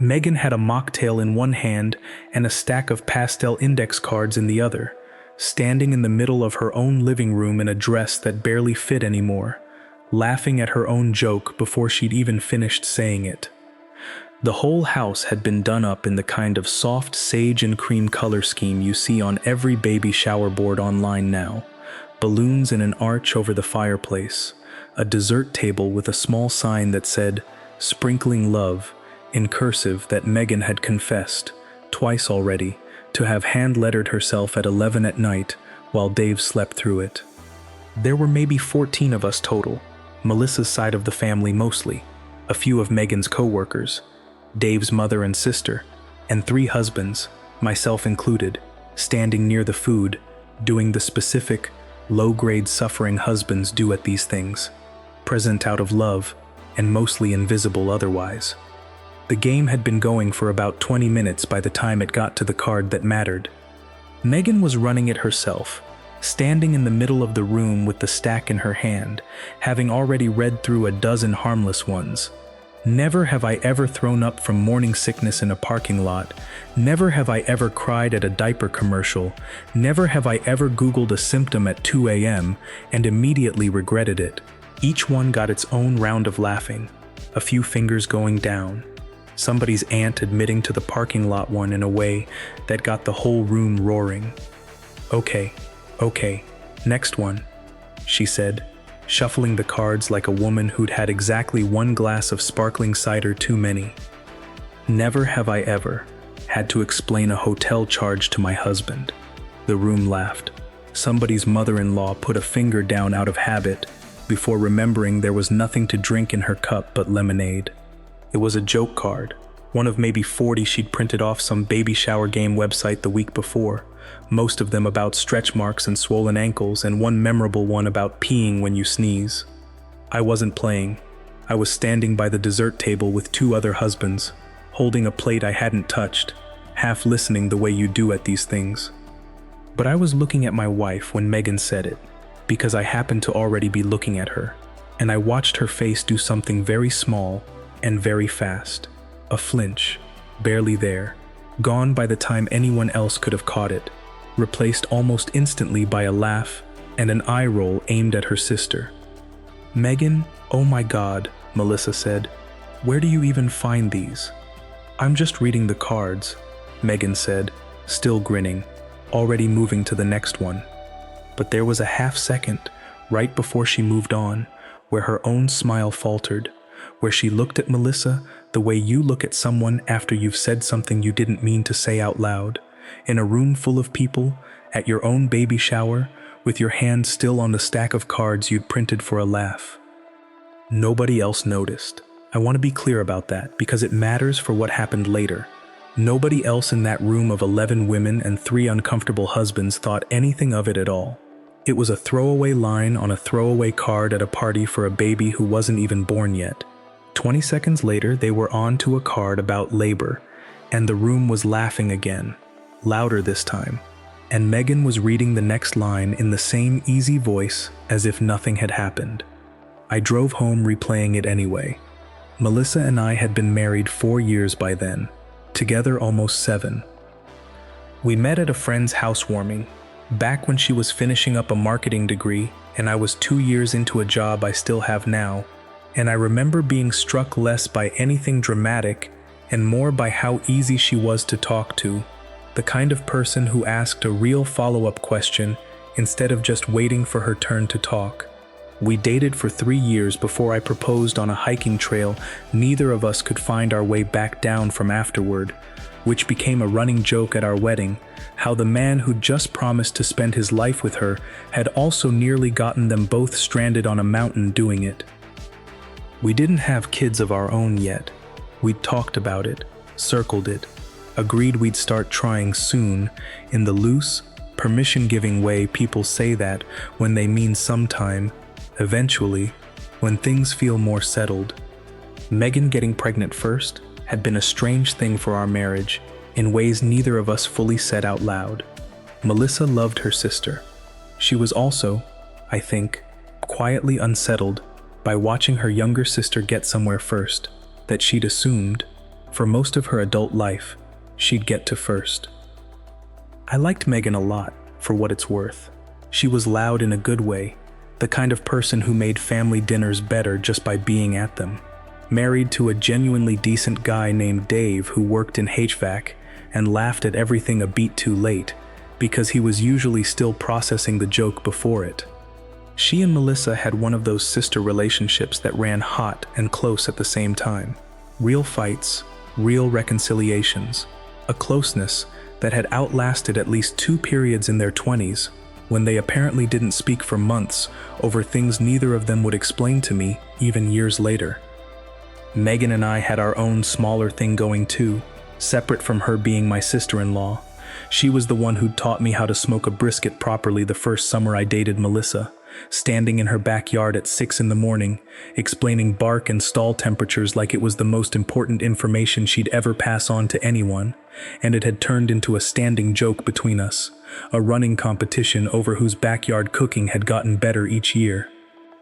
Megan had a mocktail in one hand and a stack of pastel index cards in the other, standing in the middle of her own living room in a dress that barely fit anymore, laughing at her own joke before she'd even finished saying it. The whole house had been done up in the kind of soft sage and cream color scheme you see on every baby shower board online now. Balloons in an arch over the fireplace, a dessert table with a small sign that said, "Sprinkling Love," in cursive that Megan had confessed, twice already, to have hand-lettered herself at 11 at night while Dave slept through it. There were maybe 14 of us total, Melissa's side of the family mostly, a few of Megan's co-workers, Dave's mother and sister, and 3 husbands, myself included, standing near the food, doing the specific, low-grade suffering husbands do at these things, present out of love, and mostly invisible otherwise. The game had been going for about 20 minutes by the time it got to the card that mattered. Megan was running it herself, standing in the middle of the room with the stack in her hand, having already read through a dozen harmless ones. Never have I ever thrown up from morning sickness in a parking lot. Never have I ever cried at a diaper commercial. Never have I ever Googled a symptom at 2 a.m. and immediately regretted it. Each one got its own round of laughing, a few fingers going down. Somebody's aunt admitting to the parking lot one in a way that got the whole room roaring. Okay, next one, she said, shuffling the cards like a woman who'd had exactly 1 glass of sparkling cider too many. Never have I ever had to explain a hotel charge to my husband. The room laughed. Somebody's mother-in-law put a finger down out of habit before remembering there was nothing to drink in her cup but lemonade. It was a joke card, one of maybe 40 she'd printed off some baby shower game website the week before, most of them about stretch marks and swollen ankles, and one memorable one about peeing when you sneeze. I wasn't playing. I was standing by the dessert table with 2 other husbands, holding a plate I hadn't touched, half listening the way you do at these things. But I was looking at my wife when Megan said it, because I happened to already be looking at her, and I watched her face do something very small and very fast. A flinch, barely there, gone by the time anyone else could have caught it, replaced almost instantly by a laugh and an eye roll aimed at her sister. "Megan, oh my God," Melissa said. "Where do you even find these?" "I'm just reading the cards," Megan said, still grinning, already moving to the next one. But there was a half second, right before she moved on, where her own smile faltered, where she looked at Melissa the way you look at someone after you've said something you didn't mean to say out loud, in a room full of people, at your own baby shower, with your hand still on the stack of cards you'd printed for a laugh. Nobody else noticed. I want to be clear about that, because it matters for what happened later. Nobody else in that room of 11 women and 3 uncomfortable husbands thought anything of it at all. It was a throwaway line on a throwaway card at a party for a baby who wasn't even born yet. 20 seconds later, they were on to a card about labor, and the room was laughing again, louder this time, and Megan was reading the next line in the same easy voice as if nothing had happened. I drove home replaying it anyway. Melissa and I had been married 4 years by then, together almost 7. We met at a friend's housewarming, back when she was finishing up a marketing degree and I was 2 years into a job I still have now, and I remember being struck less by anything dramatic and more by how easy she was to talk to, the kind of person who asked a real follow-up question instead of just waiting for her turn to talk. We dated for 3 years before I proposed on a hiking trail neither of us could find our way back down from afterward, which became a running joke at our wedding, how the man who'd just promised to spend his life with her had also nearly gotten them both stranded on a mountain doing it. We didn't have kids of our own yet. We'd talked about it, circled it, agreed we'd start trying soon, in the loose, permission-giving way people say that when they mean sometime, eventually, when things feel more settled. Megan getting pregnant first had been a strange thing for our marriage, in ways neither of us fully said out loud. Melissa loved her sister. She was also, I think, quietly unsettled by watching her younger sister get somewhere first, that she'd assumed, For most of her adult life, she'd get to first. I liked Megan a lot, for what it's worth. She was loud in a good way, the kind of person who made family dinners better just by being at them. Married to a genuinely decent guy named Dave who worked in HVAC and laughed at everything a beat too late, because he was usually still processing the joke before it. She and Melissa had one of those sister relationships that ran hot and close at the same time. Real fights, real reconciliations, a closeness that had outlasted at least 2 periods in their 20s, when they apparently didn't speak for months over things neither of them would explain to me even years later. Megan and I had our own smaller thing going too, separate from her being my sister-in-law. She was the one who'd taught me how to smoke a brisket properly the first summer I dated Melissa, standing in her backyard at 6 in the morning, explaining bark and stall temperatures like it was the most important information she'd ever pass on to anyone, and it had turned into a standing joke between us, a running competition over whose backyard cooking had gotten better each year.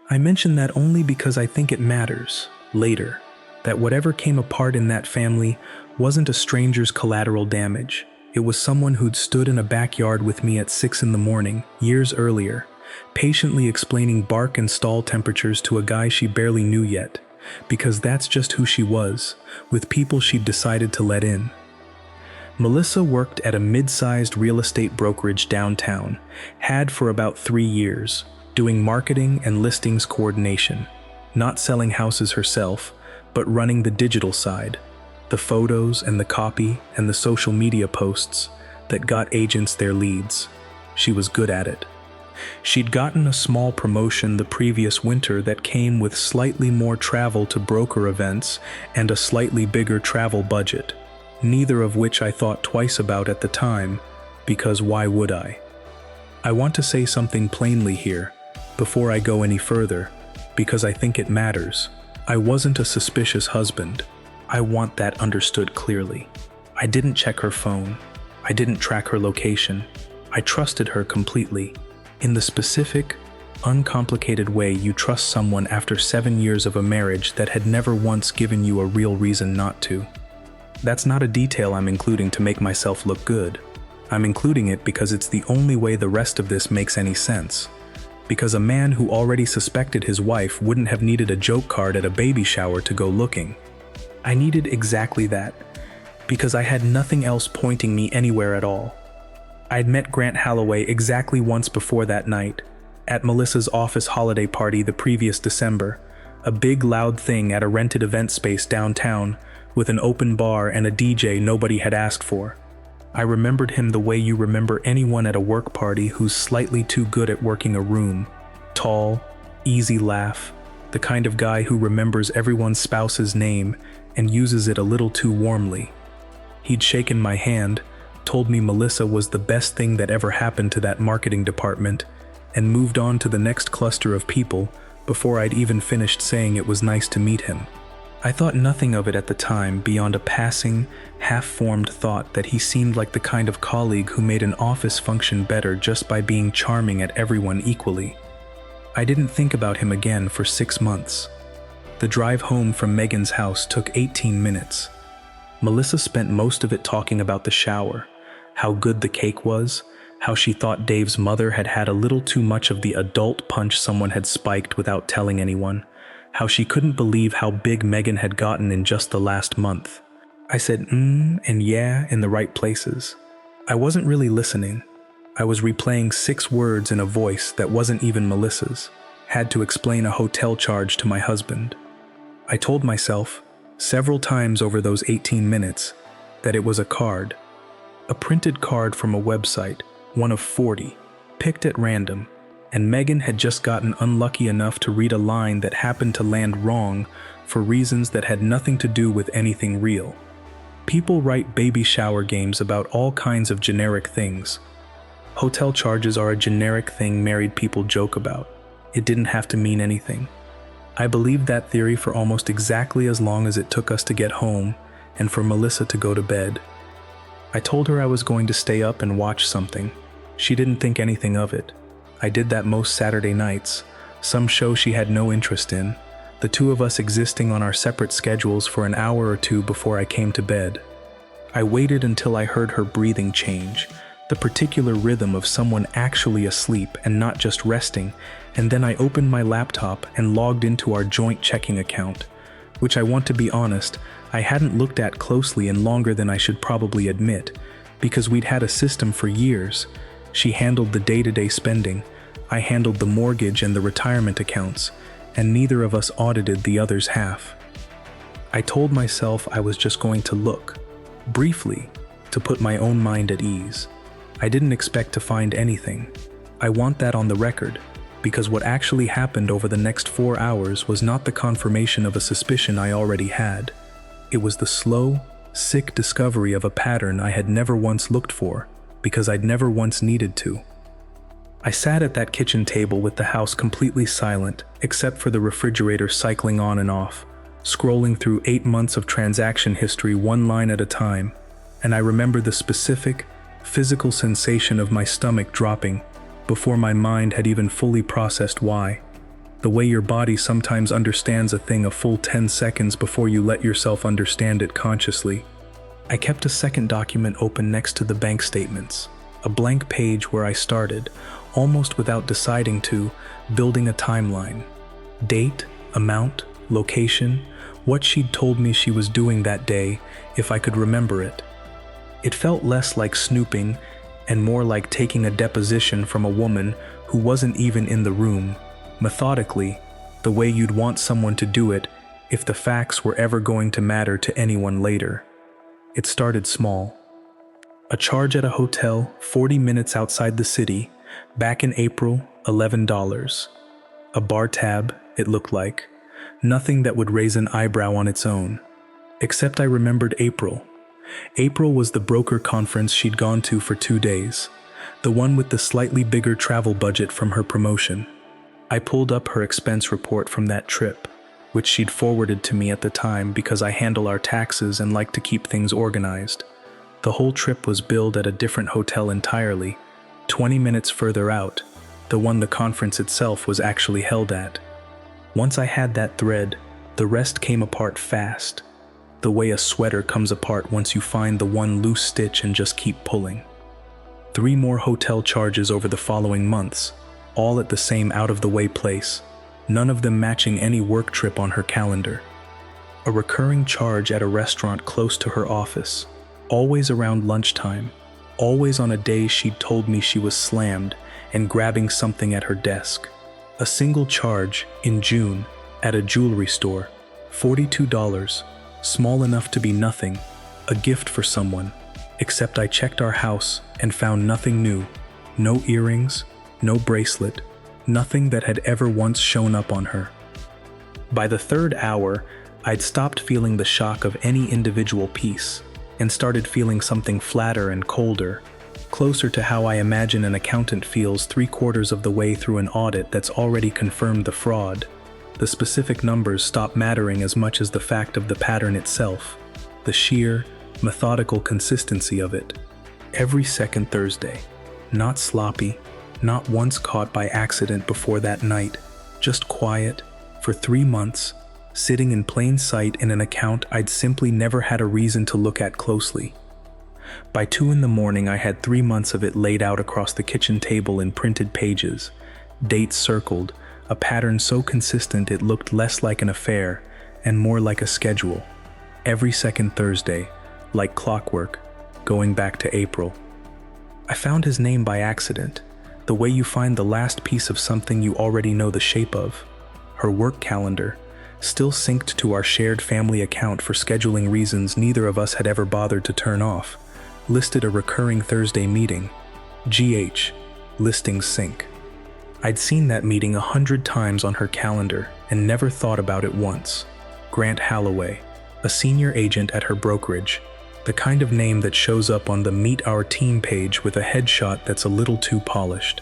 I mention that only because I think it matters, later, that whatever came apart in that family wasn't a stranger's collateral damage. It was someone who'd stood in a backyard with me at 6 in the morning, years earlier, patiently explaining bark and stall temperatures to a guy she barely knew yet, because that's just who she was, with people she'd decided to let in. Melissa worked at a mid-sized real estate brokerage downtown, had for about 3 years, doing marketing and listings coordination, not selling houses herself, but running the digital side, the photos and the copy and the social media posts that got agents their leads. She was good at it. She'd gotten a small promotion the previous winter that came with slightly more travel to broker events and a slightly bigger travel budget, neither of which I thought twice about at the time, because why would I? I want to say something plainly here, before I go any further, because I think it matters. I wasn't a suspicious husband. I want that understood clearly. I didn't check her phone. I didn't track her location. I trusted her completely. In the specific, uncomplicated way you trust someone after 7 years of a marriage that had never once given you a real reason not to. That's not a detail I'm including to make myself look good. I'm including it because it's the only way the rest of this makes any sense. Because a man who already suspected his wife wouldn't have needed a joke card at a baby shower to go looking. I needed exactly that, because I had nothing else pointing me anywhere at all. I'd met Grant Holloway exactly once before that night, at Melissa's office holiday party the previous December, a big loud thing at a rented event space downtown, with an open bar and a DJ nobody had asked for. I remembered him the way you remember anyone at a work party who's slightly too good at working a room. Tall, easy laugh, the kind of guy who remembers everyone's spouse's name and uses it a little too warmly. He'd shaken my hand, told me Melissa was the best thing that ever happened to that marketing department, and moved on to the next cluster of people before I'd even finished saying it was nice to meet him. I thought nothing of it at the time beyond a passing, half-formed thought that he seemed like the kind of colleague who made an office function better just by being charming at everyone equally. I didn't think about him again for 6 months. The drive home from Megan's house took 18 minutes. Melissa spent most of it talking about the shower, how good the cake was, how she thought Dave's mother had had a little too much of the adult punch someone had spiked without telling anyone, how she couldn't believe how big Megan had gotten in just the last month. I said and yeah in the right places. I wasn't really listening. I was replaying 6 words in a voice that wasn't even Melissa's, had to explain a hotel charge to my husband. I told myself, several times over those 18 minutes, that it was a card. A printed card from a website, one of 40, picked at random, and Megan had just gotten unlucky enough to read a line that happened to land wrong for reasons that had nothing to do with anything real. People write baby shower games about all kinds of generic things. Hotel charges are a generic thing married people joke about. It didn't have to mean anything. I believed that theory for almost exactly as long as it took us to get home and for Melissa to go to bed. I told her I was going to stay up and watch something. She didn't think anything of it. I did that most Saturday nights, some show she had no interest in, the two of us existing on our separate schedules for an hour or two before I came to bed. I waited until I heard her breathing change, the particular rhythm of someone actually asleep and not just resting, and then I opened my laptop and logged into our joint checking account, which I want to be honest, I hadn't looked at closely in longer than I should probably admit, because we'd had a system for years. She handled the day-to-day spending, I handled the mortgage and the retirement accounts, and neither of us audited the other's half. I told myself I was just going to look, briefly, to put my own mind at ease. I didn't expect to find anything. I want that on the record, because what actually happened over the next 4 hours was not the confirmation of a suspicion I already had. It was the slow, sick discovery of a pattern I had never once looked for, because I'd never once needed to. I sat at that kitchen table with the house completely silent, except for the refrigerator cycling on and off, scrolling through 8 months of transaction history one line at a time, and I remember the specific, physical sensation of my stomach dropping before my mind had even fully processed why. The way your body sometimes understands a thing a full 10 seconds before you let yourself understand it consciously. I kept a second document open next to the bank statements, a blank page where I started, almost without deciding to, building a timeline. Date, amount, location, what she'd told me she was doing that day, if I could remember it. It felt less like snooping and more like taking a deposition from a woman who wasn't even in the room, methodically, the way you'd want someone to do it if the facts were ever going to matter to anyone later. It started small. A charge at a hotel 40 minutes outside the city, back in April, $11. A bar tab, it looked like. Nothing that would raise an eyebrow on its own. Except I remembered April. April was the broker conference she'd gone to for 2 days, the one with the slightly bigger travel budget from her promotion. I pulled up her expense report from that trip, which she'd forwarded to me at the time because I handle our taxes and like to keep things organized. The whole trip was billed at a different hotel entirely, 20 minutes further out, the one the conference itself was actually held at. Once I had that thread, the rest came apart fast, the way a sweater comes apart once you find the one loose stitch and just keep pulling. 3 more hotel charges over the following months, all at the same out-of-the-way place, none of them matching any work trip on her calendar. A recurring charge at a restaurant close to her office, always around lunchtime, always on a day she'd told me she was slammed and grabbing something at her desk. A single charge, in June, at a jewelry store, $42, small enough to be nothing, a gift for someone, except I checked our house and found nothing new, no earrings, no bracelet, nothing that had ever once shown up on her. By the 3rd hour, I'd stopped feeling the shock of any individual piece and started feeling something flatter and colder, closer to how I imagine an accountant feels 3/4 of the way through an audit that's already confirmed the fraud. The specific numbers stop mattering as much as the fact of the pattern itself, the sheer, methodical consistency of it. Every second Thursday, not sloppy, not once caught by accident before that night, just quiet, for 3 months, sitting in plain sight in an account I'd simply never had a reason to look at closely. By 2 in the morning, I had 3 months of it laid out across the kitchen table in printed pages, dates circled, a pattern so consistent it looked less like an affair and more like a schedule. Every second Thursday, like clockwork, going back to April. I found his name by accident, the way you find the last piece of something you already know the shape of. Her work calendar, still synced to our shared family account for scheduling reasons neither of us had ever bothered to turn off, listed a recurring Thursday meeting, GH, listings sync. I'd seen that meeting 100 times on her calendar and never thought about it once. Grant Holloway, a senior agent at her brokerage, the kind of name that shows up on the Meet Our Team page with a headshot that's a little too polished.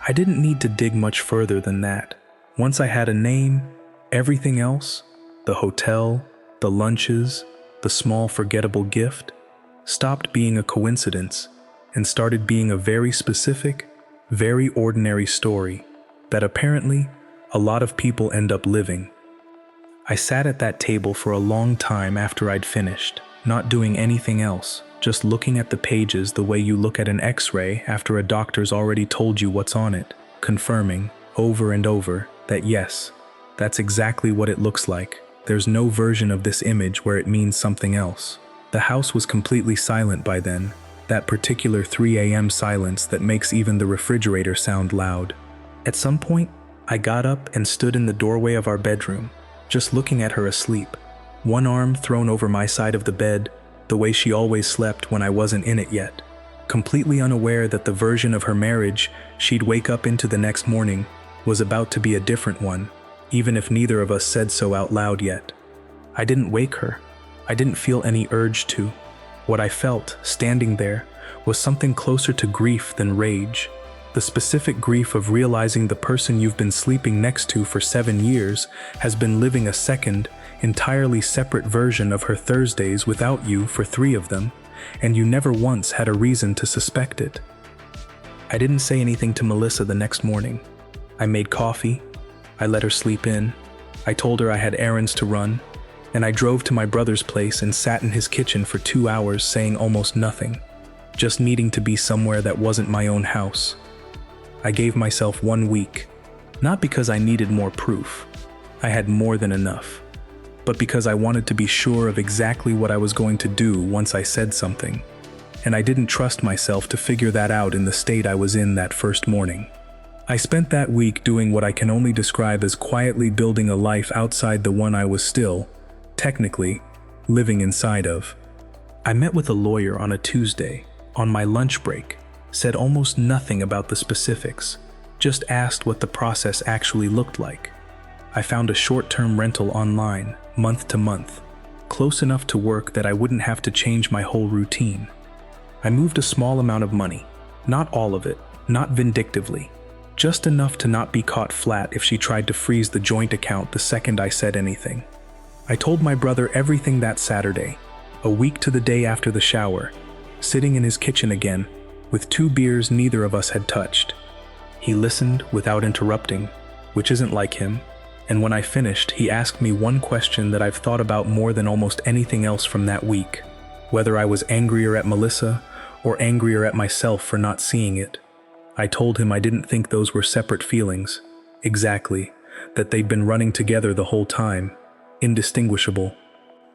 I didn't need to dig much further than that. Once I had a name, everything else, the hotel, the lunches, the small forgettable gift, stopped being a coincidence and started being a very specific, very ordinary story that apparently a lot of people end up living, I sat at that table for a long time after I'd finished, not doing anything else, just looking at the pages the way you look at an X-ray after a doctor's already told you what's on it, confirming, over and over, that yes, that's exactly what it looks like. There's no version of this image where it means something else. The house was completely silent by then, that particular 3 a.m. silence that makes even the refrigerator sound loud. At some point, I got up and stood in the doorway of our bedroom, just looking at her asleep, one arm thrown over my side of the bed, the way she always slept when I wasn't in it yet, completely unaware that the version of her marriage she'd wake up into the next morning was about to be a different one, even if neither of us said so out loud yet. I didn't wake her. I didn't feel any urge to. What I felt, standing there, was something closer to grief than rage. The specific grief of realizing the person you've been sleeping next to for 7 years has been living a second, entirely separate version of her Thursdays without you for 3 of them, and you never once had a reason to suspect it. I didn't say anything to Melissa the next morning. I made coffee. I let her sleep in. I told her I had errands to run, and I drove to my brother's place and sat in his kitchen for 2 hours saying almost nothing, just needing to be somewhere that wasn't my own house. I gave myself 1 week, not because I needed more proof. I had more than enough, but because I wanted to be sure of exactly what I was going to do once I said something, and I didn't trust myself to figure that out in the state I was in that first morning. I spent that week doing what I can only describe as quietly building a life outside the one I was still, technically, living inside of. I met with a lawyer on a Tuesday, on my lunch break, said almost nothing about the specifics, just asked what the process actually looked like. I found a short-term rental online, month to month, close enough to work that I wouldn't have to change my whole routine. I moved a small amount of money, not all of it, not vindictively, just enough to not be caught flat if she tried to freeze the joint account the second I said anything. I told my brother everything that Saturday, a week to the day after the shower, sitting in his kitchen again, with 2 beers neither of us had touched. He listened without interrupting, which isn't like him, and when I finished, he asked me one question that I've thought about more than almost anything else from that week, whether I was angrier at Melissa or angrier at myself for not seeing it. I told him I didn't think those were separate feelings, exactly, that they'd been running together the whole time, indistinguishable.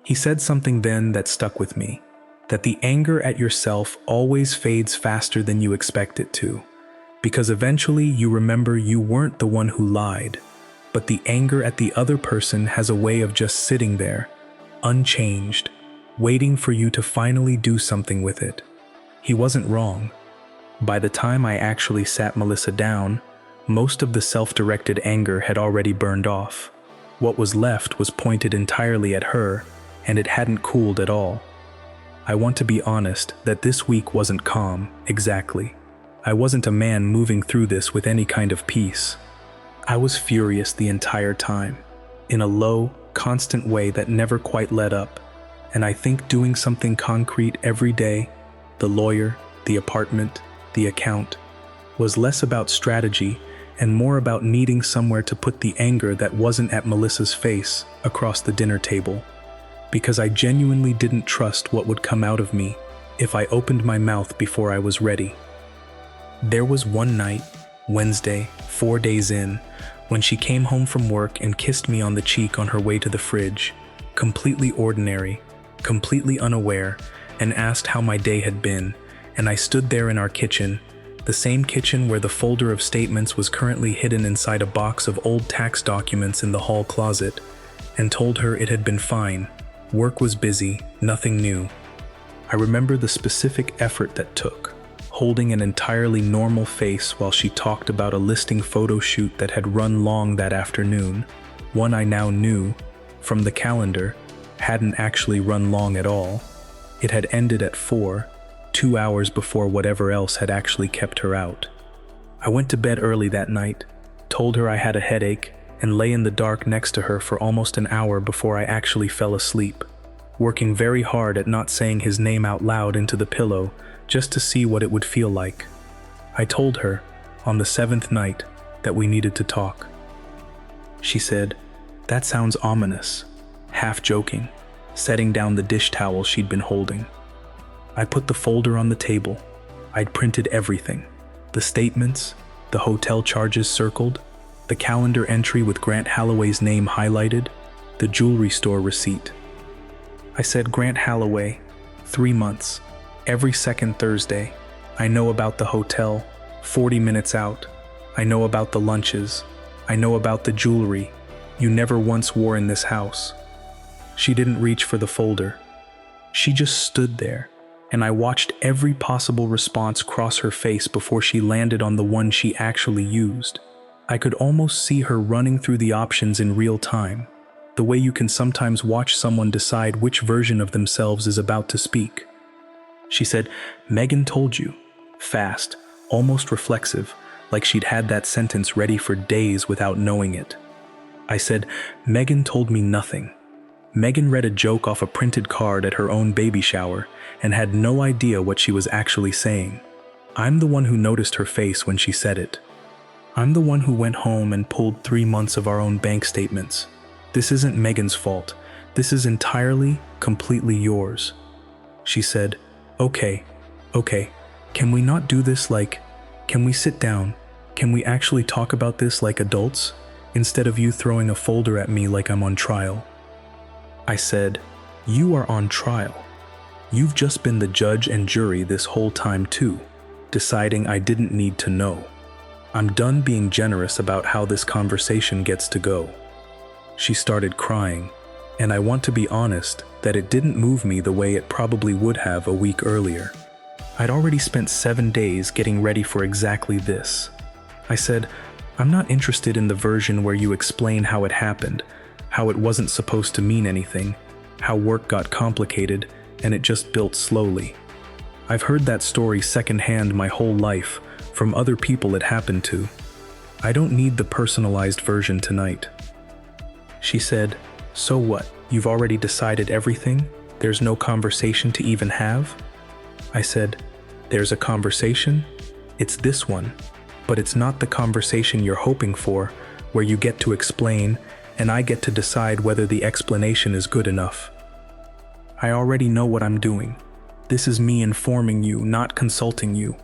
He said something then that stuck with me, that the anger at yourself always fades faster than you expect it to, because eventually you remember you weren't the one who lied, but the anger at the other person has a way of just sitting there, unchanged, waiting for you to finally do something with it. He wasn't wrong. By the time I actually sat Melissa down, most of the self-directed anger had already burned off. What was left was pointed entirely at her, and it hadn't cooled at all. I want to be honest that this week wasn't calm, exactly. I wasn't a man moving through this with any kind of peace. I was furious the entire time, in a low, constant way that never quite let up, and I think doing something concrete every day, the lawyer, the apartment, the account, was less about strategy and more about needing somewhere to put the anger that wasn't at Melissa's face across the dinner table, because I genuinely didn't trust what would come out of me if I opened my mouth before I was ready. There was one night, Wednesday, 4 days in, when she came home from work and kissed me on the cheek on her way to the fridge, completely ordinary, completely unaware, and asked how my day had been, and I stood there in our kitchen, the same kitchen where the folder of statements was currently hidden inside a box of old tax documents in the hall closet, and told her it had been fine. Work was busy, nothing new. I remember the specific effort that took, holding an entirely normal face while she talked about a listing photo shoot that had run long that afternoon, one I now knew, from the calendar, hadn't actually run long at all. It had ended at 4, 2 hours before whatever else had actually kept her out. I went to bed early that night, told her I had a headache, and lay in the dark next to her for almost an hour before I actually fell asleep, working very hard at not saying his name out loud into the pillow just to see what it would feel like. I told her, on the 7th night, that we needed to talk. She said, That sounds ominous, half joking, setting down the dish towel she'd been holding. I put the folder on the table. I'd printed everything. The statements, the hotel charges circled, the calendar entry with Grant Holloway's name highlighted, the jewelry store receipt. I said, Grant Holloway, 3 months, every second Thursday. I know about the hotel, 40 minutes out. I know about the lunches. I know about the jewelry you never once wore in this house. She didn't reach for the folder. She just stood there, and I watched every possible response cross her face before she landed on the one she actually used. I could almost see her running through the options in real time, the way you can sometimes watch someone decide which version of themselves is about to speak. She said, Megan told you, fast, almost reflexive, like she'd had that sentence ready for days without knowing it. I said, Megan told me nothing. Megan read a joke off a printed card at her own baby shower and had no idea what she was actually saying. I'm the one who noticed her face when she said it. I'm the one who went home and pulled 3 months of our own bank statements. This isn't Megan's fault. This is entirely, completely yours. She said, Okay, can we not do this can we sit down? Can we actually talk about this like adults, instead of you throwing a folder at me like I'm on trial? I said, You are on trial. You've just been the judge and jury this whole time too, deciding I didn't need to know. I'm done being generous about how this conversation gets to go. She started crying, and I want to be honest that it didn't move me the way it probably would have a week earlier. I'd already spent 7 days getting ready for exactly this. I said, I'm not interested in the version where you explain how it happened, how it wasn't supposed to mean anything, how work got complicated, and it just built slowly. I've heard that story secondhand my whole life, from other people it happened to. I don't need the personalized version tonight. She said, So what? You've already decided everything? There's no conversation to even have? I said, There's a conversation? It's this one. But it's not the conversation you're hoping for, where you get to explain, and I get to decide whether the explanation is good enough. I already know what I'm doing. This is me informing you, not consulting you.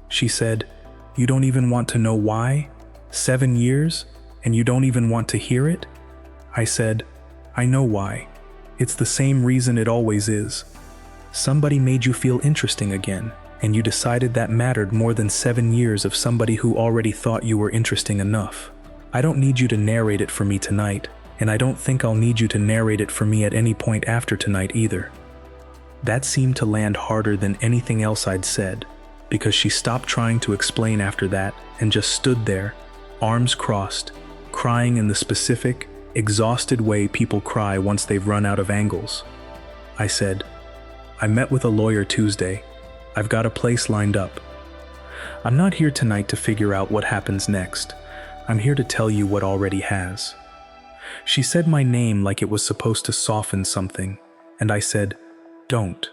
She said, You don't even want to know why? 7 years, and you don't even want to hear it? I said, I know why. It's the same reason it always is. Somebody made you feel interesting again, and you decided that mattered more than 7 years of somebody who already thought you were interesting enough. I don't need you to narrate it for me tonight, and I don't think I'll need you to narrate it for me at any point after tonight either. That seemed to land harder than anything else I'd said, because she stopped trying to explain after that and just stood there, arms crossed, crying in the specific, exhausted way people cry once they've run out of angles. I said, I met with a lawyer Tuesday. I've got a place lined up. I'm not here tonight to figure out what happens next. I'm here to tell you what already has. She said my name like it was supposed to soften something, and I said, Don't.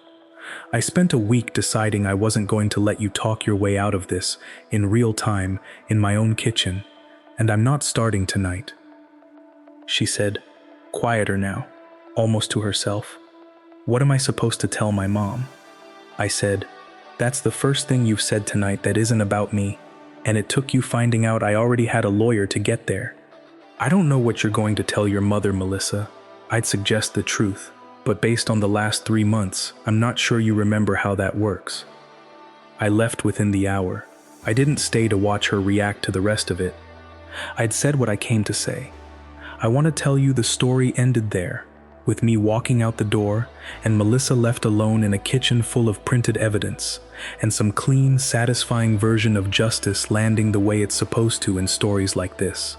I spent a week deciding I wasn't going to let you talk your way out of this in real time in my own kitchen, and I'm not starting tonight. She said, quieter now, almost to herself. What am I supposed to tell my mom? I said, That's the first thing you've said tonight that isn't about me, and it took you finding out I already had a lawyer to get there. I don't know what you're going to tell your mother, Melissa. I'd suggest the truth, but based on the last 3 months, I'm not sure you remember how that works. I left within the hour. I didn't stay to watch her react to the rest of it. I'd said what I came to say. I want to tell you the story ended there, with me walking out the door and Melissa left alone in a kitchen full of printed evidence, and some clean, satisfying version of justice landing the way it's supposed to in stories like this.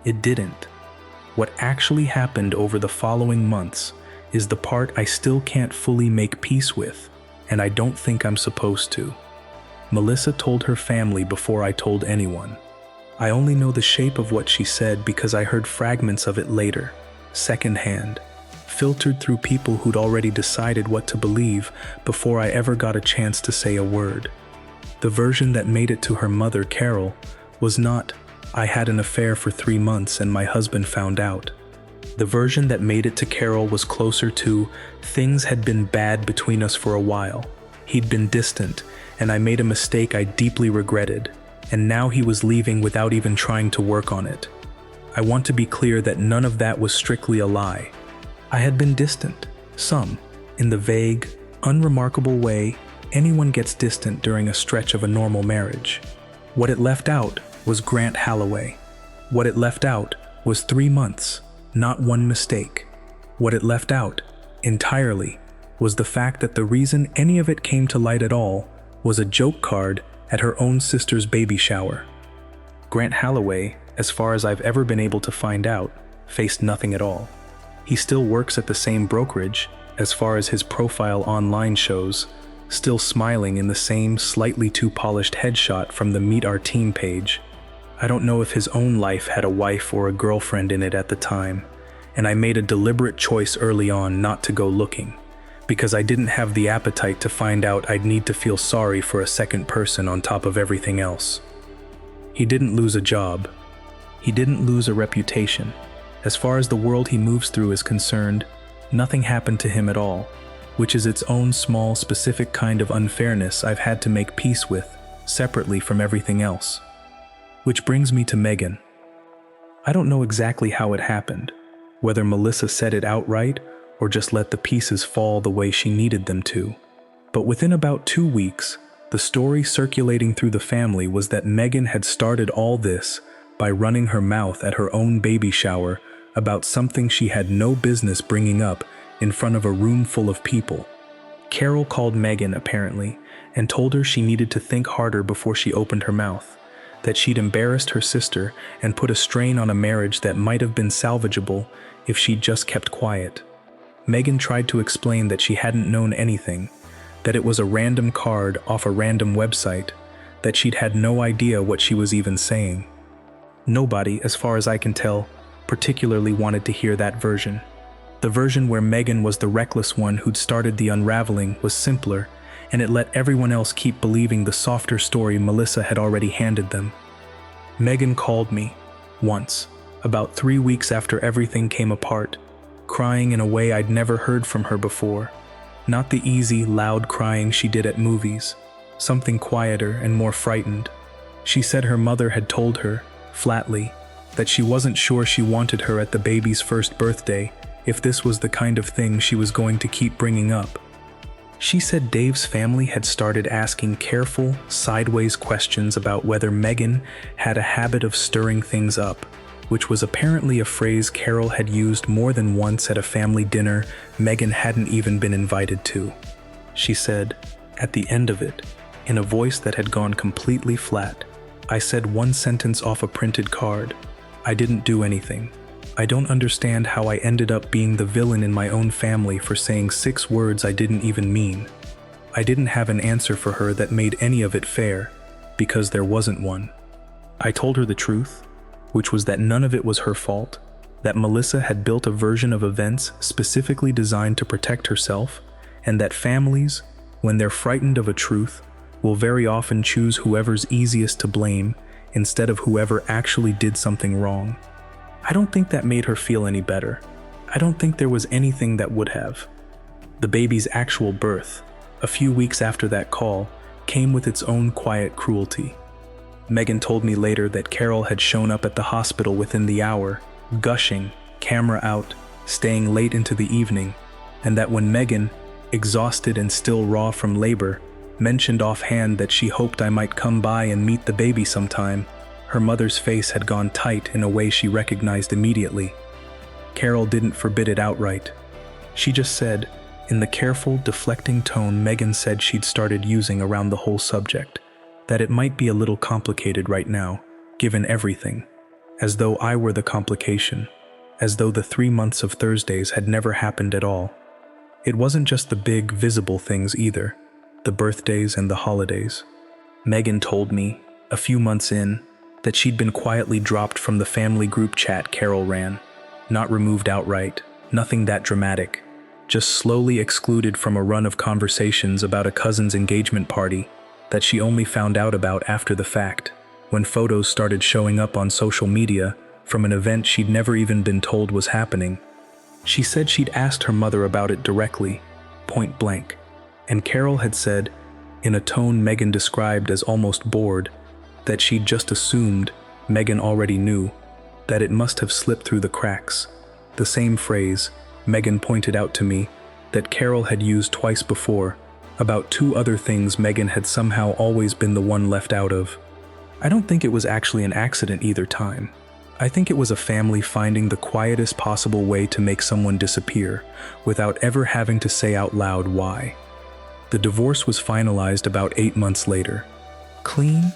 It didn't. What actually happened over the following months is the part I still can't fully make peace with, and I don't think I'm supposed to. Melissa told her family before I told anyone. I only know the shape of what she said because I heard fragments of it later, secondhand, filtered through people who'd already decided what to believe before I ever got a chance to say a word. The version that made it to her mother, Carol, was not, I had an affair for 3 months and my husband found out. The version that made it to Carol was closer to, things had been bad between us for a while. He'd been distant, and I made a mistake I deeply regretted, and now he was leaving without even trying to work on it. I want to be clear that none of that was strictly a lie. I had been distant, in the vague, unremarkable way anyone gets distant during a stretch of a normal marriage. What it left out was Grant Holloway. What it left out was 3 months, not one mistake. What it left out, entirely, was the fact that the reason any of it came to light at all was a joke card at her own sister's baby shower. Grant Holloway, as far as I've ever been able to find out, faced nothing at all. He still works at the same brokerage, as far as his profile online shows, still smiling in the same slightly too polished headshot from the Meet Our Team page. I don't know if his own life had a wife or a girlfriend in it at the time, and I made a deliberate choice early on not to go looking, because I didn't have the appetite to find out I'd need to feel sorry for a second person on top of everything else. He didn't lose a job. He didn't lose a reputation. As far as the world he moves through is concerned, nothing happened to him at all, which is its own small, specific kind of unfairness I've had to make peace with, separately from everything else. Which brings me to Megan. I don't know exactly how it happened, whether Melissa said it outright or just let the pieces fall the way she needed them to. But within about 2 weeks, the story circulating through the family was that Megan had started all this by running her mouth at her own baby shower about something she had no business bringing up in front of a room full of people. Carol called Megan, apparently, and told her she needed to think harder before she opened her mouth, that she'd embarrassed her sister and put a strain on a marriage that might have been salvageable if she'd just kept quiet. Megan tried to explain that she hadn't known anything, that it was a random card off a random website, that she'd had no idea what she was even saying. Nobody, as far as I can tell, particularly wanted to hear that version. The version where Megan was the reckless one who'd started the unraveling was simpler, and it let everyone else keep believing the softer story Melissa had already handed them. Megan called me, once, about 3 weeks after everything came apart, crying in a way I'd never heard from her before. Not the easy, loud crying she did at movies, something quieter and more frightened. She said her mother had told her, flatly, that she wasn't sure she wanted her at the baby's first birthday if this was the kind of thing she was going to keep bringing up. She said Dave's family had started asking careful, sideways questions about whether Megan had a habit of stirring things up, which was apparently a phrase Carol had used more than once at a family dinner Megan hadn't even been invited to. She said, at the end of it, in a voice that had gone completely flat, I said one sentence off a printed card. I didn't do anything. I don't understand how I ended up being the villain in my own family for saying 6 words I didn't even mean. I didn't have an answer for her that made any of it fair, because there wasn't one. I told her the truth, which was that none of it was her fault, that Melissa had built a version of events specifically designed to protect herself, and that families, when they're frightened of a truth, will very often choose whoever's easiest to blame instead of whoever actually did something wrong. I don't think that made her feel any better. I don't think there was anything that would have. The baby's actual birth, a few weeks after that call, came with its own quiet cruelty. Megan told me later that Carol had shown up at the hospital within the hour, gushing, camera out, staying late into the evening, and that when Megan, exhausted and still raw from labor, mentioned offhand that she hoped I might come by and meet the baby sometime, her mother's face had gone tight in a way she recognized immediately. Carol didn't forbid it outright. She just said, in the careful, deflecting tone Megan said she'd started using around the whole subject, that it might be a little complicated right now, given everything, as though I were the complication, as though the 3 months of Thursdays had never happened at all. It wasn't just the big, visible things either, the birthdays and the holidays. Megan told me, a few months in, that she'd been quietly dropped from the family group chat Carol ran, not removed outright, nothing that dramatic, just slowly excluded from a run of conversations about a cousin's engagement party that she only found out about after the fact, when photos started showing up on social media from an event she'd never even been told was happening. She said she'd asked her mother about it directly, point blank, and Carol had said, in a tone Megan described as almost bored, that she'd just assumed Megan already knew, that it must have slipped through the cracks. The same phrase, Megan pointed out to me, that Carol had used twice before, about two other things Megan had somehow always been the one left out of. I don't think it was actually an accident either time. I think it was a family finding the quietest possible way to make someone disappear, without ever having to say out loud why. The divorce was finalized about 8 months later. Clean?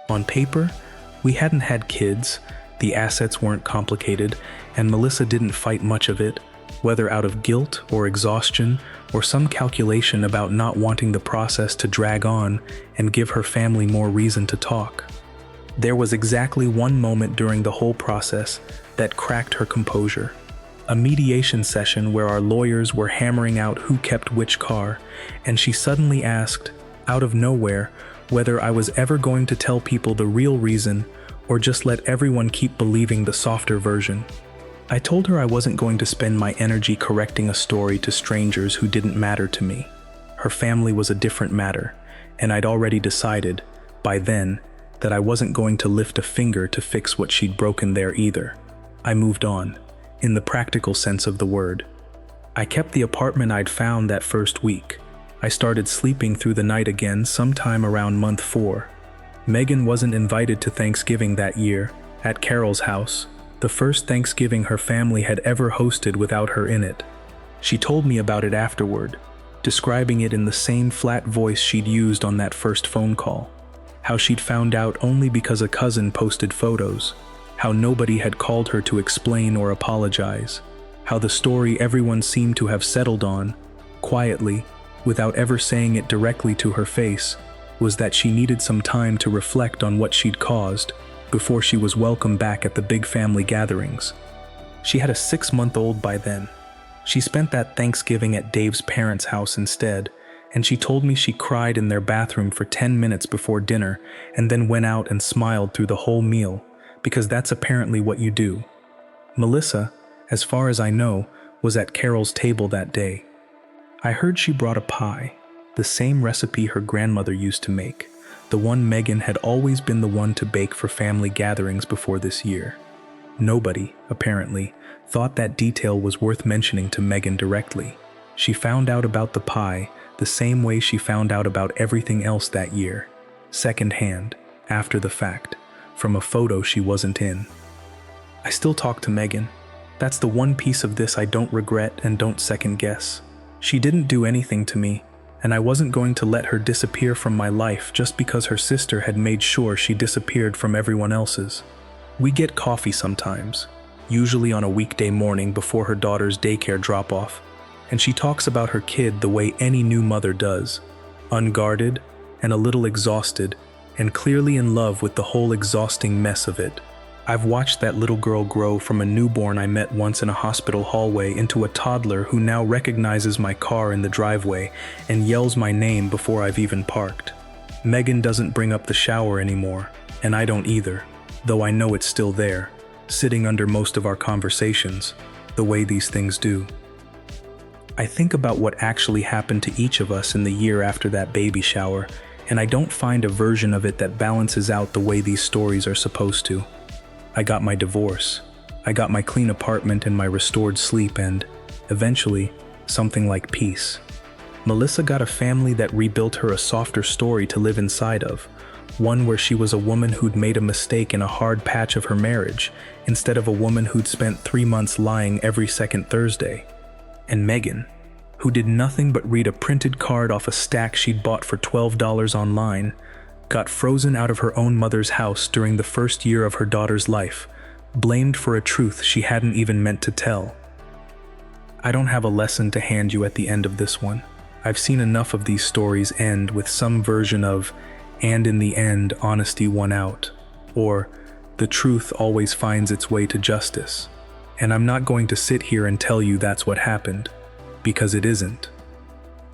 On paper? We hadn't had kids, the assets weren't complicated, and Melissa didn't fight much of it, whether out of guilt or exhaustion or some calculation about not wanting the process to drag on and give her family more reason to talk. There was exactly one moment during the whole process that cracked her composure. A mediation session where our lawyers were hammering out who kept which car, and she suddenly asked, out of nowhere, whether I was ever going to tell people the real reason or just let everyone keep believing the softer version. I told her I wasn't going to spend my energy correcting a story to strangers who didn't matter to me. Her family was a different matter, and I'd already decided, by then, that I wasn't going to lift a finger to fix what she'd broken there either. I moved on, in the practical sense of the word. I kept the apartment I'd found that first week. I started sleeping through the night again sometime around month 4. Megan wasn't invited to Thanksgiving that year, at Carol's house, the first Thanksgiving her family had ever hosted without her in it. She told me about it afterward, describing it in the same flat voice she'd used on that first phone call. How she'd found out only because a cousin posted photos. How nobody had called her to explain or apologize. How the story everyone seemed to have settled on, quietly, without ever saying it directly to her face, was that she needed some time to reflect on what she'd caused before she was welcome back at the big family gatherings. She had a 6-month-old by then. She spent that Thanksgiving at Dave's parents' house instead, and she told me she cried in their bathroom for 10 minutes before dinner and then went out and smiled through the whole meal, because that's apparently what you do. Melissa, as far as I know, was at Carol's table that day. I heard she brought a pie, the same recipe her grandmother used to make, the one Megan had always been the one to bake for family gatherings before this year. Nobody, apparently, thought that detail was worth mentioning to Megan directly. She found out about the pie the same way she found out about everything else that year, secondhand, after the fact, from a photo she wasn't in. I still talk to Megan. That's the one piece of this I don't regret and don't second guess. She didn't do anything to me, and I wasn't going to let her disappear from my life just because her sister had made sure she disappeared from everyone else's. We get coffee sometimes, usually on a weekday morning before her daughter's daycare drop-off, and she talks about her kid the way any new mother does, unguarded and a little exhausted, and clearly in love with the whole exhausting mess of it. I've watched that little girl grow from a newborn I met once in a hospital hallway into a toddler who now recognizes my car in the driveway and yells my name before I've even parked. Megan doesn't bring up the shower anymore, and I don't either, though I know it's still there, sitting under most of our conversations, the way these things do. I think about what actually happened to each of us in the year after that baby shower, and I don't find a version of it that balances out the way these stories are supposed to. I got my divorce. I got my clean apartment and my restored sleep and, eventually, something like peace. Melissa got a family that rebuilt her a softer story to live inside of, one where she was a woman who'd made a mistake in a hard patch of her marriage, instead of a woman who'd spent 3 months lying every second Thursday. And Megan, who did nothing but read a printed card off a stack she'd bought for $12 online, got frozen out of her own mother's house during the first year of her daughter's life, blamed for a truth she hadn't even meant to tell. I don't have a lesson to hand you at the end of this one. I've seen enough of these stories end with some version of, and in the end, honesty won out, or the truth always finds its way to justice. And I'm not going to sit here and tell you that's what happened, because it isn't.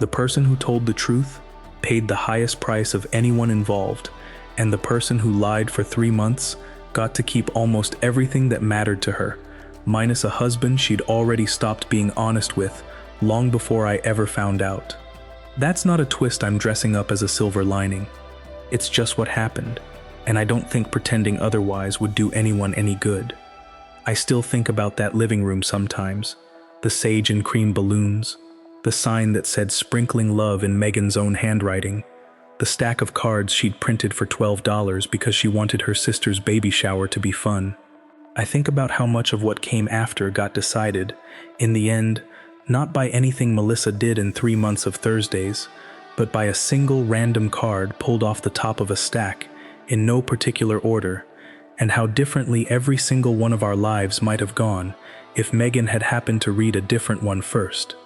The person who told the truth paid the highest price of anyone involved, and the person who lied for 3 months got to keep almost everything that mattered to her, minus a husband she'd already stopped being honest with long before I ever found out. That's not a twist I'm dressing up as a silver lining. It's just what happened, and I don't think pretending otherwise would do anyone any good. I still think about that living room sometimes, the sage and cream balloons, the sign that said sprinkling love in Megan's own handwriting, the stack of cards she'd printed for $12 because she wanted her sister's baby shower to be fun. I think about how much of what came after got decided, in the end, not by anything Melissa did in 3 months of Thursdays, but by a single random card pulled off the top of a stack, in no particular order, and how differently every single one of our lives might have gone if Megan had happened to read a different one first.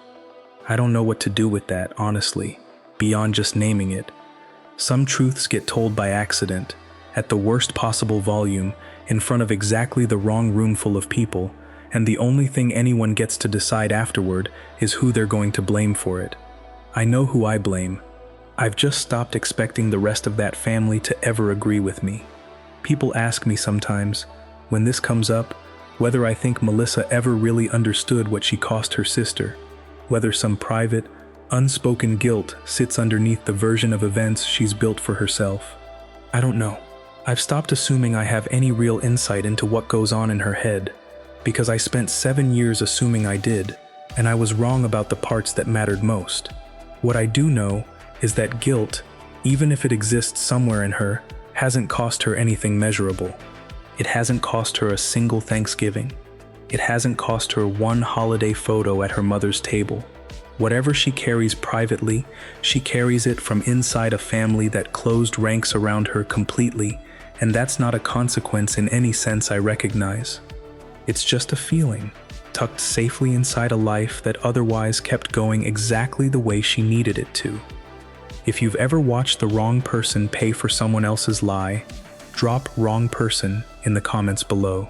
I don't know what to do with that, honestly, beyond just naming it. Some truths get told by accident, at the worst possible volume, in front of exactly the wrong roomful of people, and the only thing anyone gets to decide afterward is who they're going to blame for it. I know who I blame. I've just stopped expecting the rest of that family to ever agree with me. People ask me sometimes, when this comes up, whether I think Melissa ever really understood what she cost her sister, whether some private, unspoken guilt sits underneath the version of events she's built for herself. I don't know. I've stopped assuming I have any real insight into what goes on in her head, because I spent 7 years assuming I did, and I was wrong about the parts that mattered most. What I do know is that guilt, even if it exists somewhere in her, hasn't cost her anything measurable. It hasn't cost her a single Thanksgiving. It hasn't cost her one holiday photo at her mother's table. Whatever she carries privately, she carries it from inside a family that closed ranks around her completely, and that's not a consequence in any sense I recognize. It's just a feeling, tucked safely inside a life that otherwise kept going exactly the way she needed it to. If you've ever watched the wrong person pay for someone else's lie, drop "wrong person" in the comments below.